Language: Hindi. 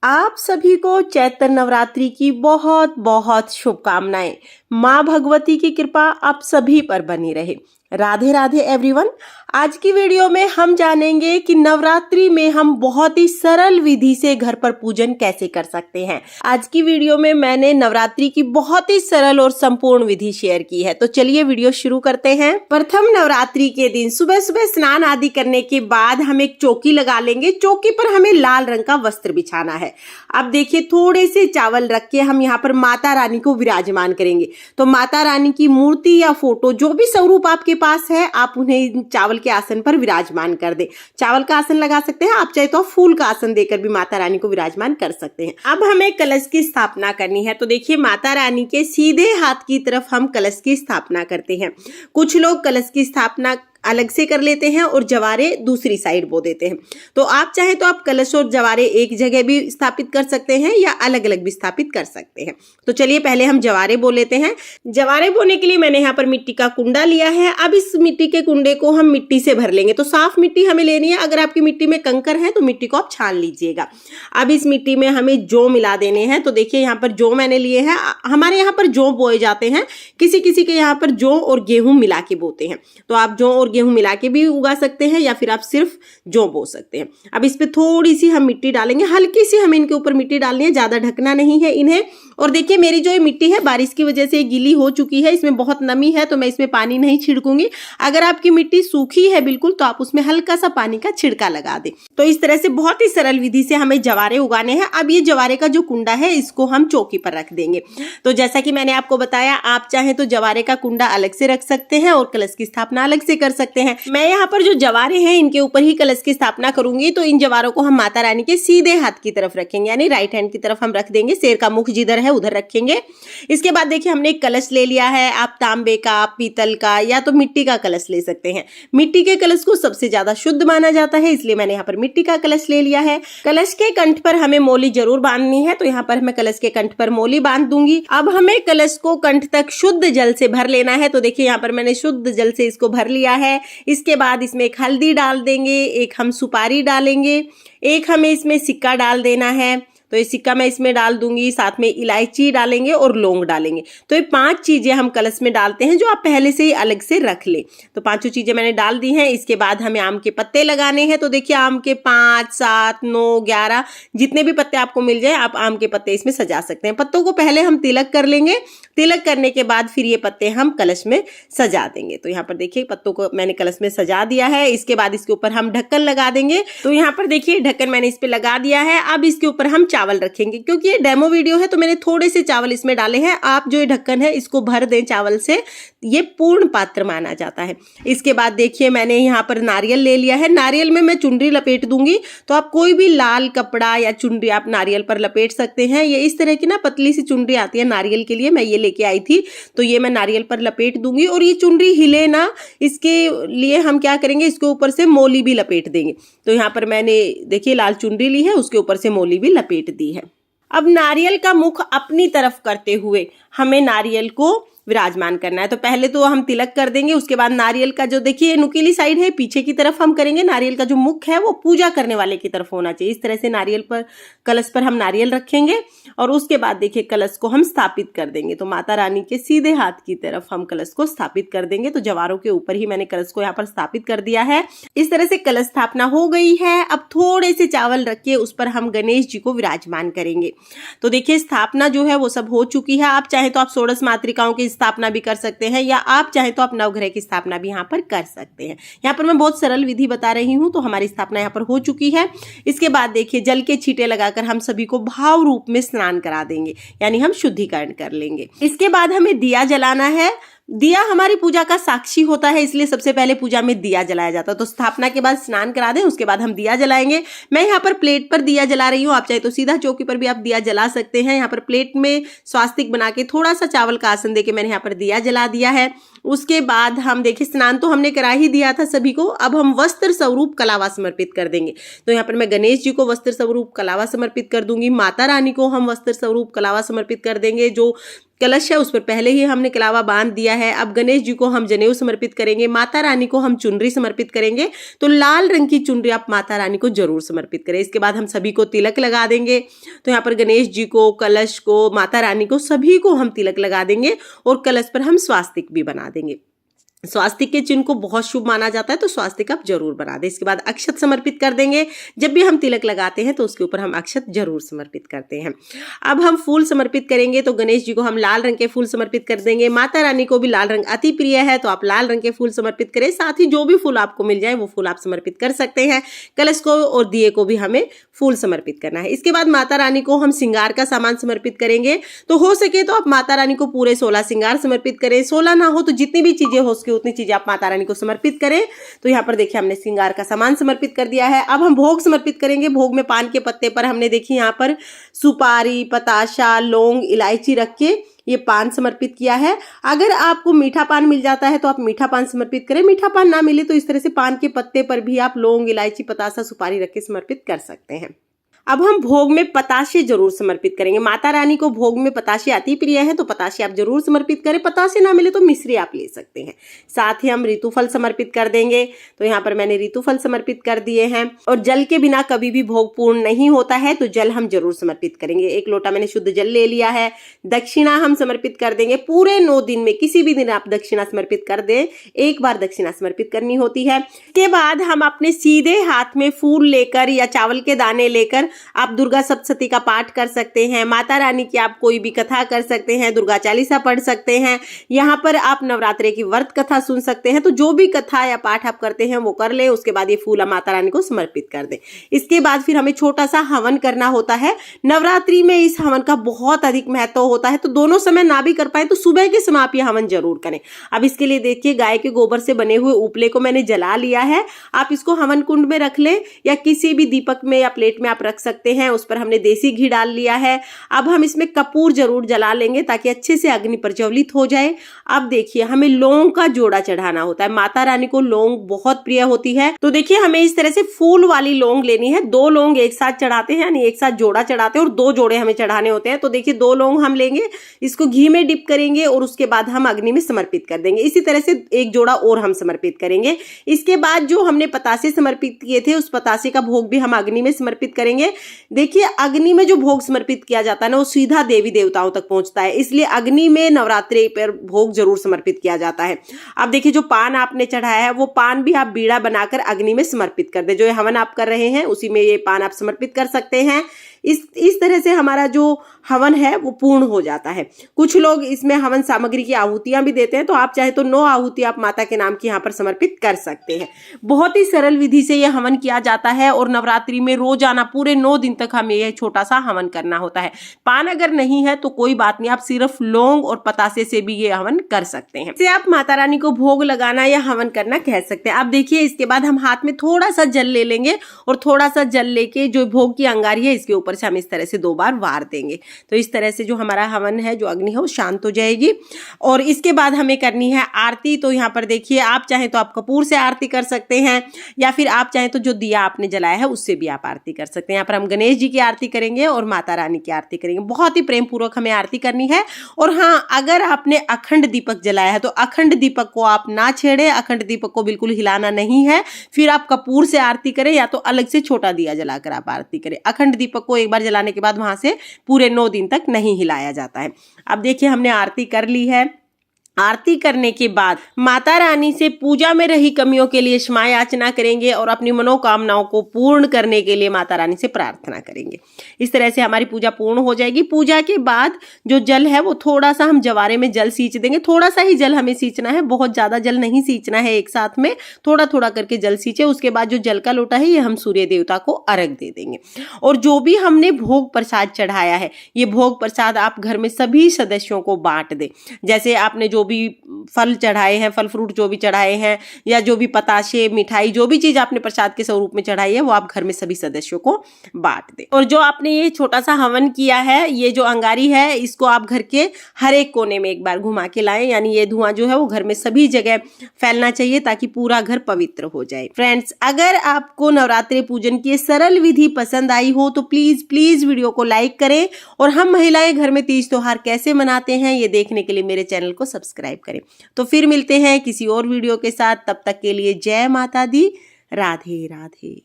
आप सभी को चैत्र नवरात्रि की बहुत बहुत शुभकामनाएं। माँ भगवती की कृपा आप सभी पर बनी रहे। राधे राधे एवरीवन। आज की वीडियो में हम जानेंगे कि नवरात्रि में हम बहुत ही सरल विधि से घर पर पूजन कैसे कर सकते हैं। आज की वीडियो में मैंने नवरात्रि की बहुत ही सरल और संपूर्ण विधि शेयर की है। तो चलिए वीडियो शुरू करते हैं। प्रथम नवरात्रि के दिन सुबह सुबह स्नान आदि करने के बाद हम एक चौकी लगा लेंगे। चौकी पर हमें लाल रंग का वस्त्र बिछाना है। अब देखिए, थोड़े से चावल रख के हम यहाँ पर माता रानी को विराजमान करेंगे। तो माता रानी की मूर्ति या फोटो, जो भी स्वरूप आपके पास है, आप उन्हें चावल के आसन पर विराजमान कर दे। चावल का आसन लगा सकते हैं, आप चाहे तो फूल का आसन देकर भी माता रानी को विराजमान कर सकते हैं। अब हमें कलश की स्थापना करनी है। तो देखिए, माता रानी के सीधे हाथ की तरफ हम कलश की स्थापना करते हैं। कुछ लोग कलश की स्थापना अलग से कर लेते हैं और जवारे दूसरी साइड बो देते हैं। तो आप चाहे तो आप कलश और जवारे एक जगह भी स्थापित कर सकते हैं या अलग अलग भी स्थापित कर सकते हैं। तो चलिए पहले हम जवारे बो लेते हैं। जवारे बोने के लिए मैंने यहाँ पर मिट्टी का कुंडा लिया है। अब इस मिट्टी के कुंडे को हम मिट्टी से भर लेंगे। तो साफ मिट्टी हमें लेनी है। अगर आपकी मिट्टी में कंकर है तो मिट्टी को आप छान लीजिएगा। अब इस मिट्टी में हमें जौ मिला देने हैं। तो देखिए, यहाँ पर जौ मैंने लिए हैं। हमारे यहाँ पर जौ बोए जाते हैं, किसी किसी के यहाँ पर जौ और गेहूं मिला के बोते हैं। तो आप जौ और गेहूं मिला के भी उगा सकते हैं या फिर आप सिर्फ जौ बो सकते हैं। अब इस पे थोड़ी सी हम मिट्टी डालेंगे, हल्की सी हमें इनके ऊपर मिट्टी डालनी है, ज्यादा ढकना नहीं है इन्हें। और देखिए, मेरी जो ये मिट्टी है बारिश की वजह से गीली हो चुकी है, इसमें बहुत नमी है, तो मैं इसमें पानी नहीं छिड़कूंगी। अगर आपकी मिट्टी सूखी है बिल्कुल, तो आप उसमें हल्का सा पानी का छिड़का लगा दें। तो इस तरह से बहुत ही सरल विधि से हमें जवारे उगाने हैं। अब ये जवारे का जो कुंडा है, इसको हम चौकी पर रख देंगे। तो जैसा कि मैंने आपको बताया, आप चाहें तो जवारे का कुंडा अलग से रख सकते हैं और कलश की स्थापना अलग से कर सकते हैं। मैं यहाँ पर जो जवारे हैं, इनके ऊपर ही कलश की स्थापना करूंगी। तो इन जवारों को हम माता रानी के सीधे हाथ की तरफ रखेंगे, यानी राइट हैंड की तरफ हम रख देंगे। शेर का मुख जिधर है उधर रखेंगे। इसके बाद देखिए, हमने एक कलश ले लिया है। आप तांबे का, पीतल का या तो मिट्टी का कलश ले सकते हैं। मिट्टी के कलश को सबसे ज्यादा शुद्ध माना जाता है, इसलिए मैंने यहाँ पर मिट्टी का कलश ले लिया है। कलश के कंठ पर हमें मोली जरूर बांधनी है। तो यहाँ पर मैं कलश के कंठ पर मोली बांध दूंगी। अब हमें कलश को कंठ तक शुद्ध जल से भर लेना है। तो देखिए, यहाँ पर मैंने शुद्ध जल से इसको भर लिया है। इसके बाद इसमें एक हल्दी डाल देंगे, एक हम सुपारी डालेंगे, एक हमें इसमें सिक्का डाल देना है। तो ये सिक्का मैं इसमें डाल दूंगी, साथ में इलायची डालेंगे और लौंग डालेंगे। तो ये 5 चीजें हम कलश में डालते हैं, जो आप पहले से ही अलग से रख लें। तो 5 चीजें मैंने डाल दी हैं। इसके बाद हमें आम के पत्ते लगाने हैं। तो देखिए, आम के 5, 7, 9, 11 जितने भी पत्ते आपको मिल जाए, आप आम के पत्ते इसमें सजा सकते हैं। पत्तों को पहले हम तिलक कर लेंगे। तिलक करने के बाद फिर ये पत्ते हम कलश में सजा देंगे। तो यहाँ पर देखिए, पत्तों को मैंने कलश में सजा दिया है। इसके बाद इसके ऊपर हम ढक्कन लगा देंगे। तो यहाँ पर देखिए, ढक्कन मैंने इस पे लगा दिया है। अब इसके ऊपर हम चावल रखेंगे। क्योंकि ये डेमो वीडियो है, तो मैंने थोड़े से चावल इसमें डाले हैं। आप जो ये ढक्कन है, इसको भर दें चावल से, ये पूर्ण पात्र माना जाता है। इसके बाद देखिए, मैंने यहाँ पर नारियल ले लिया है। नारियल में मैं चुनरी लपेट दूंगी। तो आप कोई भी लाल कपड़ा या चुनरी आप नारियल पर लपेट सकते हैं। ये इस तरह की ना पतली सी चुनरी आती है नारियल के लिए, मैं ये लेके आई थी। तो ये मैं नारियल पर लपेट दूंगी। और ये चुनरी हिले ना, इसके लिए हम क्या करेंगे, इसके ऊपर से मोली भी लपेट देंगे। तो यहाँ पर मैंने देखिए लाल चुनरी ली है, उसके ऊपर से मोली भी लपेट दी है। अब नारियल का मुख अपनी तरफ करते हुए हमें नारियल को विराजमान करना है। तो पहले तो हम तिलक कर देंगे। उसके बाद नारियल का जो देखिए नुकीली साइड है, पीछे की तरफ हम करेंगे। नारियल का जो मुख है, वो पूजा करने वाले की तरफ होना चाहिए। इस तरह से नारियल पर, कलश पर हम नारियल रखेंगे। और उसके बाद देखिए, कलश को हम स्थापित कर देंगे। तो माता रानी के सीधे हाथ की तरफ हम कलश को स्थापित कर देंगे। तो जवारों के ऊपर ही मैंने कलश को यहाँ पर स्थापित कर दिया है। इस तरह से कलश स्थापना हो गई है। अब थोड़े से चावल रख के उस पर हम गणेश जी को विराजमान करेंगे। तो देखिए, स्थापना जो है वो सब हो चुकी है। आप चाहे तो आप षोडश मातृकाओं की स्थापना भी कर सकते हैं, या आप चाहे तो आप नवग्रह की स्थापना भी यहाँ पर कर सकते हैं। यहाँ पर मैं बहुत सरल विधि बता रही हूँ। तो हमारी स्थापना यहाँ पर हो चुकी है। इसके बाद देखिए, जल के छींटे लगाकर हम सभी को भाव रूप में स्नान करा देंगे, यानी हम शुद्धिकरण कर लेंगे। इसके बाद हमें दिया जलाना है। दिया हमारी पूजा का साक्षी होता है, इसलिए सबसे पहले पूजा में दिया जलाया जाता है। तो स्थापना के बाद स्नान करा दें, उसके बाद हम दिया जलाएंगे। मैं यहाँ पर प्लेट पर दिया जला रही हूँ। आप चाहे तो सीधा चौकी पर भी आप दिया जला सकते हैं। यहाँ पर प्लेट में स्वास्तिक बना के थोड़ा सा चावल का आसन देके मैंने यहाँ पर दिया जला दिया है। उसके बाद हम देखिए स्नान तो हमने करा ही दिया था सभी को, अब हम वस्त्र स्वरूप कलावा समर्पित कर देंगे। तो यहाँ पर मैं गणेश जी को वस्त्र स्वरूप कलावा समर्पित कर दूंगी, माता रानी को हम वस्त्र स्वरूप कलावा समर्पित कर देंगे। जो कलश है उस पर पहले ही हमने कलावा बांध दिया है। अब गणेश जी को हम जनेऊ समर्पित करेंगे, माता रानी को हम चुनरी समर्पित करेंगे। तो लाल रंग की चुनरी आप माता रानी को जरूर समर्पित करें। इसके बाद हम सभी को तिलक लगा देंगे। तो यहाँ पर गणेश जी को, कलश को, माता रानी को, सभी को हम तिलक लगा देंगे और कलश पर हम स्वास्तिक भी बना देंगे। स्वास्तिक के चिन्ह को बहुत शुभ माना जाता है, तो स्वास्तिक आप जरूर बना दें। इसके बाद अक्षत समर्पित कर देंगे। जब भी हम तिलक लगाते हैं तो उसके ऊपर हम अक्षत जरूर समर्पित करते हैं। अब हम फूल समर्पित करेंगे। तो गणेश जी को हम लाल रंग के फूल समर्पित कर देंगे। माता रानी को भी लाल रंग अति प्रिय है, तो आप लाल रंग के फूल समर्पित करें। साथ ही जो भी फूल आपको मिल जाए वो फूल आप समर्पित कर सकते हैं। कलश को और दिए को भी हमें फूल समर्पित करना है। इसके बाद माता रानी को हम श्रृंगार का सामान समर्पित करेंगे। तो हो सके तो आप माता रानी को पूरे 16 श्रृंगार समर्पित करें। 16 ना हो तो जितनी भी चीजें हो सके उतनी चीजें आप माता रानी को समर्पित करें। तो यहाँ पर देखिए हमने श्रृंगार का सामान समर्पित कर दिया है। अब हम भोग समर्पित करेंगे। भोग में पान के पत्ते पर हमने देखिए यहाँ पर सुपारी, पताशा, लौंग, इलायची रख के ये पान समर्पित किया है। अगर आपको मीठा पान मिल जाता है तो आप मीठा पान समर्पित करें। मीठा पान ना मिले तो इस तरह से पान के पत्ते पर भी आप लौंग, इलायची, पतासा, सुपारी रख के समर्पित कर सकते हैं। अब हम भोग में पताशे जरूर समर्पित करेंगे। माता रानी को भोग में पताशे अति प्रिय है, तो पताशे आप जरूर समर्पित करें। पताशे ना मिले तो मिश्री आप ले सकते हैं। साथ ही हम ऋतुफल समर्पित कर देंगे। तो यहाँ पर मैंने ऋतुफल समर्पित कर दिए हैं। और जल के बिना कभी भी भोग पूर्ण नहीं होता है, तो जल हम जरूर समर्पित करेंगे। 1 लोटा मैंने शुद्ध जल ले लिया है। दक्षिणा हम समर्पित कर देंगे। पूरे 9 दिन में किसी भी दिन आप दक्षिणा समर्पित कर दें, एक बार दक्षिणा समर्पित करनी होती है। इसके बाद हम अपने सीधे हाथ में फूल लेकर या चावल के दाने लेकर आप दुर्गा सप्तशती का पाठ कर सकते हैं। माता रानी की आप कोई भी कथा कर सकते हैं, दुर्गा चालीसा पढ़ सकते हैं। यहाँ पर आप नवरात्रे की व्रत कथा सुन सकते हैं। तो जो भी कथा या पाठ आप करते हैं वो कर ले। उसके बाद ये फूल माता रानी को समर्पित कर दें। इसके बाद फिर हमें छोटा सा हवन करना होता है। नवरात्रि में इस हवन का बहुत अधिक महत्व होता है, तो दोनों समय ना भी कर पाए तो सुबह के समय आप ये हवन जरूर करें। अब इसके लिए देखिए गाय के गोबर से बने हुए उपले को मैंने जला लिया है। आप इसको हवन कुंड में रख ले या किसी भी दीपक में या प्लेट में आप रख सकते हैं। उस पर हमने देसी घी डाल लिया है। अब हम इसमें कपूर जरूर जला लेंगे ताकि अच्छे से अग्नि प्रज्वलित हो जाए। अब देखिए हमें लौंग का जोड़ा चढ़ाना होता है। माता रानी को लौंग बहुत प्रिय होती है, तो देखिए हमें इस तरह से फूल वाली लौंग लेनी है। 2 लौंग एक साथ चढ़ाते हैं, यानी एक साथ जोड़ा चढ़ाते हैं और 2 जोड़े हमें चढ़ाने होते हैं। तो देखिए 2 लौंग हम लेंगे, इसको घी में डिप करेंगे और उसके बाद हम अग्नि में समर्पित कर देंगे। इसी तरह से 1 जोड़ा और हम समर्पित करेंगे। इसके बाद जो हमने पतासे समर्पित किए थे उस पतासे का भोग भी हम अग्नि में समर्पित करेंगे। देखिए अग्नि में जो भोग समर्पित किया जाता है ना वो सीधा देवी देवताओं तक पहुंचता है, इसलिए अग्नि में नवरात्रि पर भोग जरूर समर्पित किया जाता है। अब देखिए जो पान आपने चढ़ाया है वो पान भी आप बीड़ा बनाकर अग्नि में समर्पित कर दे। जो हवन आप कर रहे हैं उसी में ये पान आप समर्पित कर सकते हैं। इस तरह से हमारा जो हवन है वो पूर्ण हो जाता है। कुछ लोग इसमें हवन सामग्री की आहुतियां भी देते हैं, तो आप चाहे तो 9 आहुति आप माता के नाम की यहाँ पर समर्पित कर सकते हैं। बहुत ही सरल विधि से यह हवन किया जाता है और नवरात्रि में रोजाना पूरे 9 दिन तक हमें यह छोटा सा हवन करना होता है। पान अगर नहीं है तो कोई बात नहीं, आप सिर्फ लौंग और पतासे से भी ये हवन कर सकते हैं। इसे आप माता रानी को भोग लगाना या हवन करना कह सकते हैं। आप देखिए इसके बाद हम हाथ में थोड़ा सा जल ले लेंगे और थोड़ा सा जल लेके जो भोग की अंगारी है इसके ऊपर से हम इस तरह से 2 बार वार देंगे। तो इस तरह से जो हमारा हवन है, जो अग्नि है वो शांत हो जाएगी। और इसके बाद हमें करनी है आरती। तो यहाँ पर देखिए आप चाहें तो आप कपूर से आरती कर सकते हैं या फिर आप चाहें तो जो दिया आपने जलाया है उससे भी आप आरती कर सकते हैं। यहाँ पर हम गणेश जी की आरती करेंगे और माता रानी की आरती करेंगे। बहुत ही प्रेम पूर्वक हमें आरती करनी है। और हाँ, अगर आपने अखंड दीपक जलाया है तो अखंड दीपक को आप ना छेड़े, अखंड दीपक को बिल्कुल हिलाना नहीं है। फिर आप कपूर से आरती करें या तो अलग से छोटा दिया जलाकर आप आरती करें। अखंड दीपक को एक बार जलाने के बाद वहां से पूरे 9 दिन तक नहीं हिलाया जाता है। अब देखिए हमने आरती कर ली है। आरती करने के बाद माता रानी से पूजा में रही कमियों के लिए क्षमा याचना करेंगे और अपनी मनोकामनाओं को पूर्ण करने के लिए माता रानी से प्रार्थना करेंगे। इस तरह से हमारी पूजा पूर्ण हो जाएगी। पूजा के बाद जो जल है वो थोड़ा सा हम जवारे में जल सींच देंगे। थोड़ा सा ही जल हमें सींचना है, बहुत ज्यादा जल नहीं सींचना है एक साथ में, थोड़ा थोड़ा करके जल सींचे। उसके बाद जो जल का लोटा है ये हम सूर्य देवता को अर्घ दे देंगे। और जो भी हमने भोग प्रसाद चढ़ाया है ये भोग प्रसाद आप घर में सभी सदस्यों को बांट दें। जैसे आपने जो भी फल चढ़ाए हैं, फल फ्रूट जो भी चढ़ाए हैं या जो भी पताशे, मिठाई, जो भी चीज आपने प्रसाद के स्वरूप में चढ़ाई है वो आप घर में सभी सदस्यों को बांट दें। और जो आपने ये छोटा सा हवन किया है, ये जो अंगारी है, इसको आप घर के हर एक कोने में एक बार घुमा के लाएं, यानी ये धुआं जो है वो घर में सभी जगह फैलना चाहिए ताकि पूरा घर पवित्र हो जाए। फ्रेंड्स, अगर आपको नवरात्रि पूजन की सरल विधि पसंद आई हो तो प्लीज प्लीज वीडियो को लाइक करें और हम महिलाएं घर में तीज त्योहार कैसे मनाते हैं ये देखने के लिए मेरे चैनल को सब्सक्राइब करें। तो फिर मिलते हैं किसी और वीडियो के साथ, तब तक के लिए जय माता दी, राधे राधे।